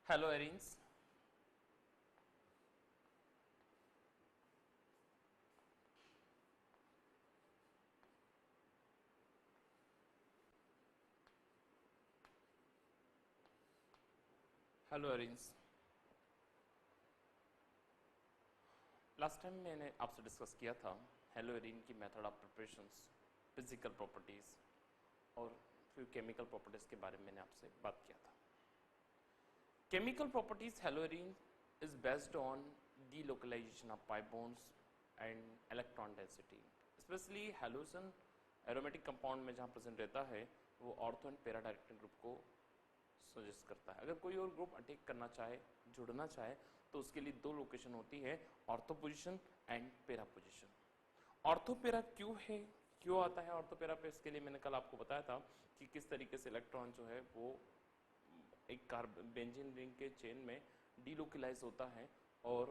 Hello arenes. Hello arenes. Last time मैंने आपसे discuss किया था हेलो एरिन की method of preparations, physical properties और फिर केमिकल प्रॉपर्टीज के बारे में मैंने आपसे बात किया था। Chemical properties haloarene is based on delocalization of pi bonds and electron density. Specially halogen aromatic compound में जहाँ प्रेजेंट रहता है वो ortho and para directing group को सजेस्ट करता है। अगर कोई और ग्रुप अटैक करना चाहे, जुड़ना चाहे, तो उसके लिए दो लोकेशन होती है, ortho position and para position. Ortho para क्यों है, क्यों आता है ऑर्थो पैरा पे, इसके लिए मैंने कल आपको बताया था कि किस तरीके से इलेक्ट्रॉन जो है वो एक कार्बन बेंजीन रिंग के चेन में डीलोकलाइज होता है और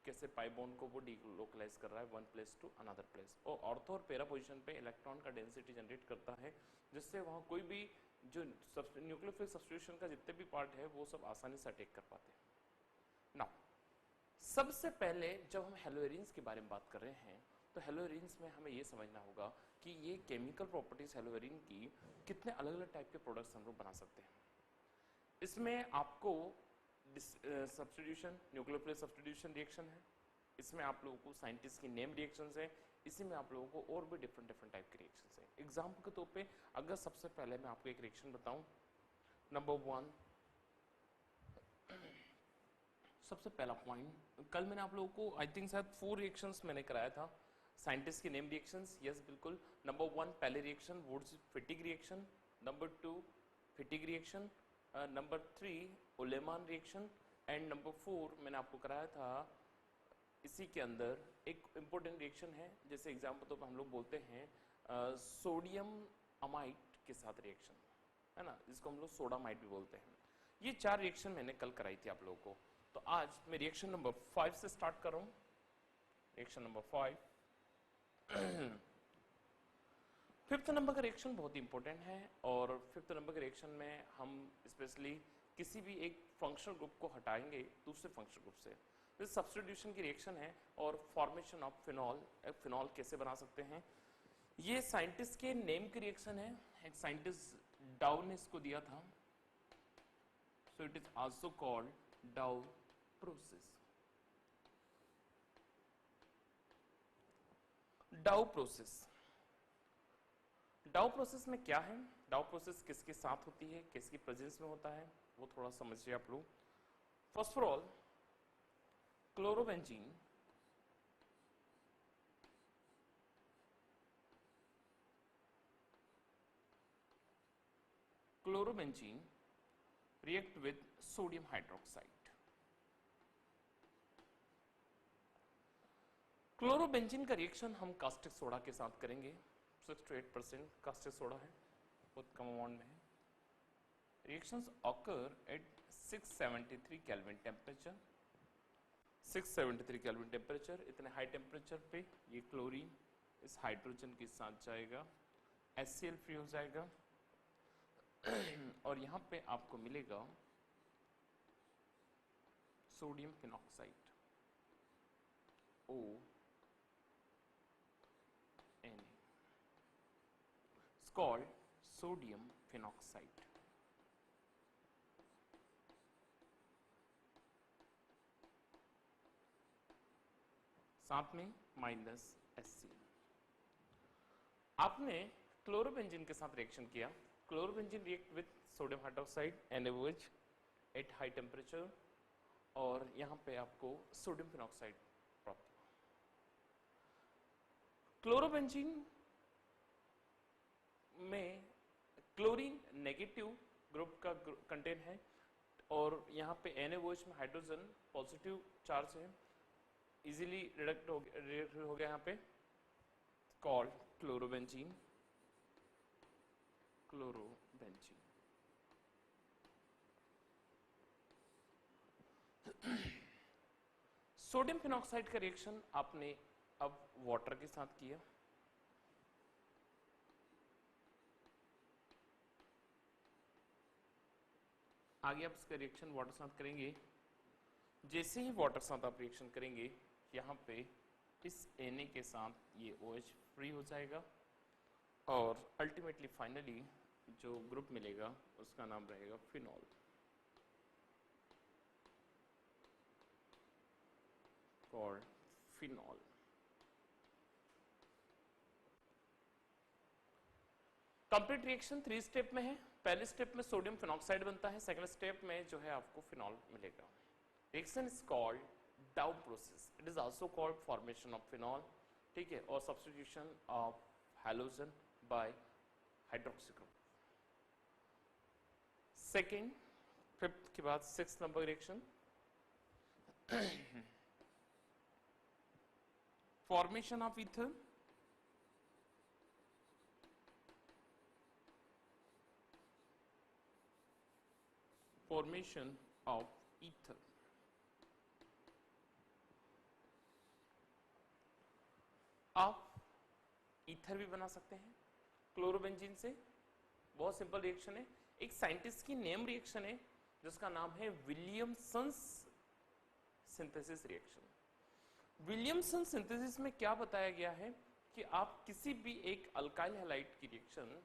कैसे पाई बॉन्ड को वो डीलोकलाइज कर रहा है one place to another place. और ऑर्थो और पैरा पोजीशन पे इलेक्ट्रॉन का डेंसिटी जनरेट करता है, जिससे वहाँ कोई भी जो न्यूक्लियोफिलिक सब्स्टिट्यूशन का जितने भी पार्ट है वो सब आसानी से अटैक कर पाते हैं। नाउ सबसे पहले जब हम हेलोएरिन्स के बारे में बात कर रहे हैं तो हेलोएरिन्स में हमें ये समझना होगा कि ये केमिकल प्रॉपर्टीज हेलोएरिन की कितने अलग अलग टाइप के प्रोडक्ट्स हम लोग बना सकते हैं। इसमें आपको सब्स्टिट्यूशन, न्यूक्लियोफिलिक सब्स्टिट्यूशन रिएक्शन है, इसमें आप लोगों को साइंटिस्ट की नेम रिएक्शंस है, इसी में आप लोगों को और भी डिफरेंट डिफरेंट टाइप के रिएक्शंस है। एग्जाम्पल के तौर पे अगर सबसे पहले मैं आपको एक रिएक्शन बताऊं, नंबर 1, सबसे पहला पॉइंट, कल मैंने आप लोगों को आई थिंक शायद 4 रिएक्शंस मैंने कराया था, साइंटिस्ट की नेम रिएक्शंस। यस बिल्कुल। नंबर 1 पहले reaction Wurtz Fittig reaction, number 2 Fittig reaction, number 3 Ullmann reaction and number 4 मैंने आपको कराया था इसी के अंदर एक इंपॉर्टेंट रिएक्शन है, जैसे एग्जाम्पल तो हम लोग बोलते हैं सोडियम अमाइड के साथ रिएक्शन, है ना, जिसको हम लोग सोडामाइड भी बोलते हैं। ये 4 रिएक्शन मैंने कल कराई थी आप लोगों को। तो आज मैं रिएक्शन नंबर 5 से स्टार्ट कर रहा हूं। रिएक्शन नंबर 5, फिफ्थ नंबर का रिएक्शन बहुत इंपॉर्टेंट है और फिफ्थ नंबर के रिएक्शन में हम स्पेशली किसी भी एक फंक्शनल ग्रुप को हटाएंगे दूसरे फंक्शनल ग्रुप से। तो सब्स्टिट्यूशन की रिएक्शन है और फॉर्मेशन ऑफ फिनॉल, फिनॉल कैसे बना सकते हैं, ये साइंटिस्ट के नेम की रिएक्शन है। एक साइंटिस्ट डाउ ने इसको दिया था, so it is also called Dow process. डाउ प्रोसेस, डाउ प्रोसेस में क्या है, डाउ प्रोसेस किसके साथ होती है, किसकी प्रेजेंस में होता है, वो थोड़ा समझिए आप लोग। First of all chlorobenzene chlorobenzene react with sodium hydroxide। Chlorobenzene का रिएक्शन हम कास्टिक सोडा के साथ करेंगे। 6 to 8% कास्टिक सोडा है, बहुत कम अमाउंट में है। Reactions occur eight 673 kelvin temperature. 673 kelvin temperature, इतने हाई टेम्परेचर पे ये क्लोरीन इस हाइड्रोजन के साथ जाएगा, HCl फ्री हो जाएगा और यहां पे आपको मिलेगा sodium phenoxide, O Na, it's called sodium phenoxide। साथ में माइनस HCl। आपने क्लोरोबेंजीन के साथ रिएक्शन किया, chlorobenzene react with sodium hydroxide NaOH at high temperature और यहां पे आपको सोडियम फिनॉक्साइड प्राप्त हुआ। क्लोरोबेंजीन में क्लोरीन नेगेटिव ग्रुप का कंटेंट है और यहाँ पे NaOH में हाइड्रोजन पॉजिटिव चार्ज है, इजीली रिडक्ट हो गया यहाँ पे, called chlorobenzene. Chlorobenzene sodium phenoxide का रिएक्शन आपने अब वाटर के साथ किया, आगे आप इसका रिएक्शन वाटर साथ करेंगे। जैसे ही वाटर साथ आप रिएक्शन करेंगे, यहाँ पे इस Na के साथ ये OH फ्री हो जाएगा और अल्टीमेटली फाइनली जो ग्रुप मिलेगा उसका नाम रहेगा phenol, called phenol. Complete reaction 3 step में है। पहले स्टेप में सोडियम फिनॉक्साइड बनता है, सेकंड स्टेप में जो है आपको फिनॉल मिलेगा। Reaction is called Dow process, it is also called formation of phenol, ठीक है, और substitution of halogen by hydroxy group. Second, fifth के बाद sixth number reaction formation of ether, formation of ether. आप ईथर भी बना सकते हैं क्लोरोबेंजीन से, बहुत सिंपल रिएक्शन है। एक साइंटिस्ट की नेम रिएक्शन है जिसका नाम है Williamson's synthesis reaction. Williamson synthesis में क्या बताया गया है कि आप किसी भी एक अल्काइल हैलाइड की रिएक्शन,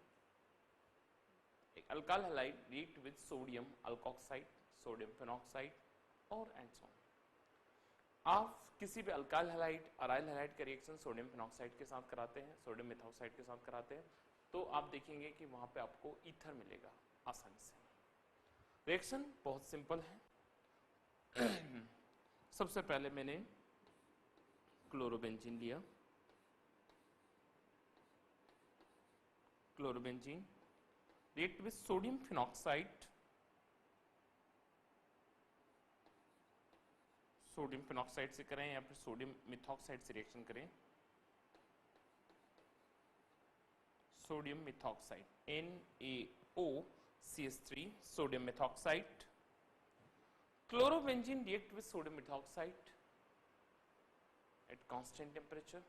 एक alkyl halide react with sodium alkoxide, sodium phenoxide और एंड सो ऑन। आप किसी भी अल्काइल हैलाइड, अराइल हैलाइड का रिएक्शन सोडियम फिनॉक्साइड के साथ कराते हैं, सोडियम मिथॉक्साइड के साथ कराते हैं, तो आप देखेंगे कि वहां पे आपको ईथर मिलेगा आसानी से। रिएक्शन बहुत सिंपल है। सबसे पहले मैंने क्लोरोबेंजीन लिया, chlorobenzene react with sodium phenoxide, sodium phenoxide से करें या फिर सोडियम मिथॉक्साइड से रिएक्शन करें, sodium methoxide NaOCH3, sodium methoxide. Chlorobenzene react with sodium methoxide at constant temperature,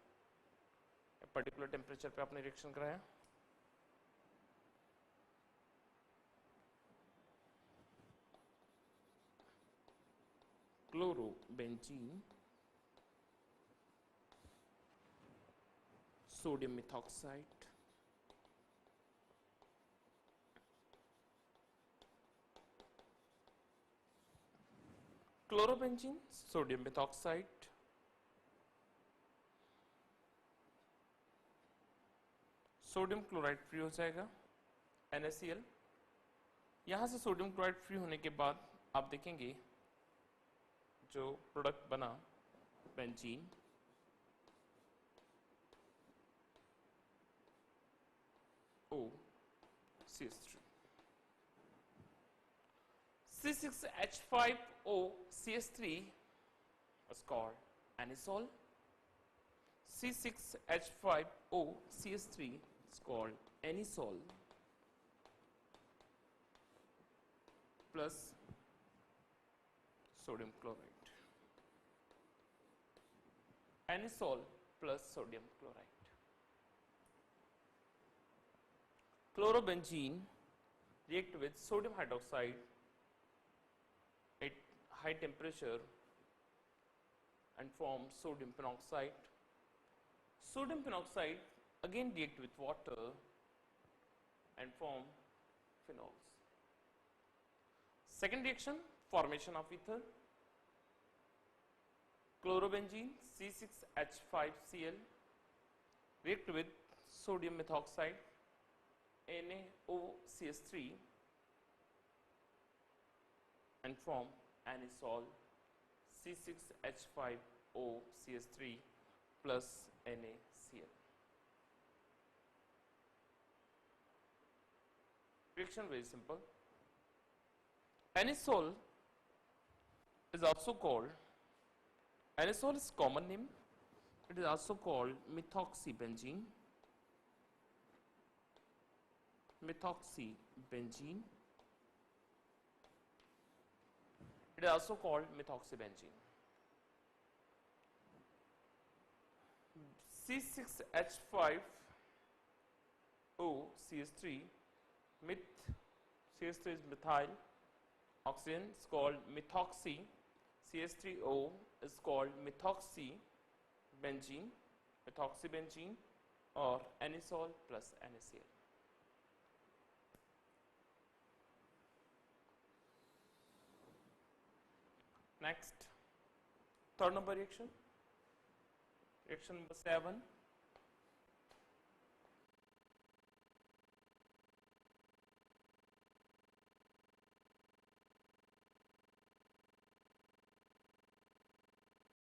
particular temperature पे आपने रिएक्शन कराया। Chlorobenzene, sodium methoxide, chlorobenzene, sodium methoxide, sodium chloride free हो जाएगा NaCl। यहां से सोडियम क्लोराइड फ्री होने के बाद आप देखेंगे जो प्रोडक्ट बना benzene, OCH3, C6H5OCH3 is called anisole, C6H5OCH3 is called anisole plus sodium chloride, anisole plus sodium chloride। Chlorobenzene react with sodium hydroxide at high temperature and form sodium penoxide. Sodium penoxide again react with water and form phenols. Second reaction, formation of ether. Chlorobenzene C6H5Cl react with sodium methoxide NaOCH3 and form anisole C6H5OCH3 plus NaCl. Reaction very simple. Anisole is also called, anisole is common name, it is also called methoxybenzene, methoxybenzene, it is also called methoxybenzene. C6H5OCH3, meth, CH3 is methyl, oxygen is called methoxy, CH3O is called methoxybenzene, methoxybenzene, or anisole plus NaCl. Next, third number reaction, reaction number 7.